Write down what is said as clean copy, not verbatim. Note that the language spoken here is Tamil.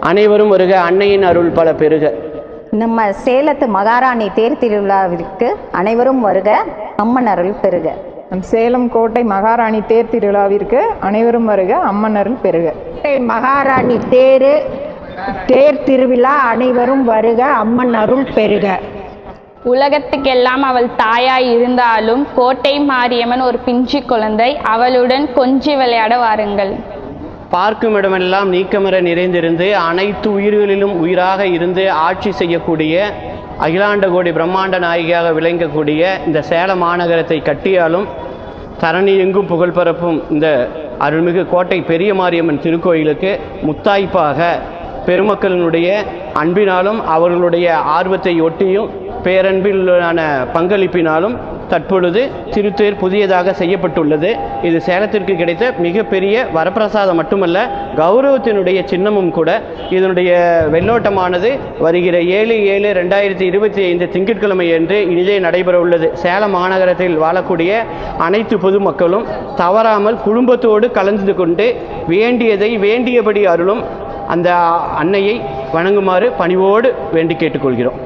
அனைவரும் வருக, அன்னையின் அருள் பல பெருக. நம்ம சேலத்து மகாராணி தேர் திருவிழாவிற்கு அனைவரும் வருக, அம்மன் அருள் பெருக. சேலம் கோட்டை மகாராணி தேர் திருவிழாவிற்கு அனைவரும் வருக, அம்மன் அருள் பெருக. மகாராணி தேர் திருவிழா அனைவரும் வருக, அம்மன் அருள் பெருக. உலகத்துக்கெல்லாம் அவள் தாயாய் இருந்தாலும் கோட்டை மாரியம்மன் ஒரு பிஞ்சு குழந்தை, அவளுடன் கொஞ்சி விளையாட வாருங்கள். பார்க்கும் இடமெல்லாம் நீக்கமர நிறைந்திருந்து அனைத்து உயிர்களிலும் உயிராக இருந்து ஆட்சி செய்யக்கூடிய அகிலாண்ட கோடி பிரம்மாண்ட நாயகியாக விளங்கக்கூடிய இந்த சேலம் மாநகரத்தை கட்டியாலும் தரணி எங்கும் புகழ் பரப்பும் இந்த அருள்மிகு கோட்டை பெரிய மாரியம்மன் திருக்கோயிலுக்கு முத்தாய்ப்பாக பெருமக்களினுடைய அன்பினாலும் அவர்களுடைய ஆர்வத்தை ஒட்டியும் பேரன்பிலான பங்களிப்பினாலும் தற்பொழுது திருத்தேர் புதியதாக செய்யப்பட்டுள்ளது. இது சேலத்திற்கு கிடைத்த மிகப்பெரிய வரப்பிரசாதம் மட்டுமல்ல, கௌரவத்தினுடைய சின்னமும் கூட. இதனுடைய வெள்ளோட்டமானது வருகிற 7/7/2025 திங்கட்கிழமை அன்று இனிதே நடைபெற உள்ளது. சேலம் மாநகரத்தில் வாழக்கூடிய அனைத்து பொதுமக்களும் தவறாமல் குடும்பத்தோடு கலந்து கொண்டு வேண்டியதை வேண்டியபடி அருளும் அந்த அன்னையை வணங்குமாறு பணிவோடு வேண்டி கேட்டுக்கொள்கிறோம்.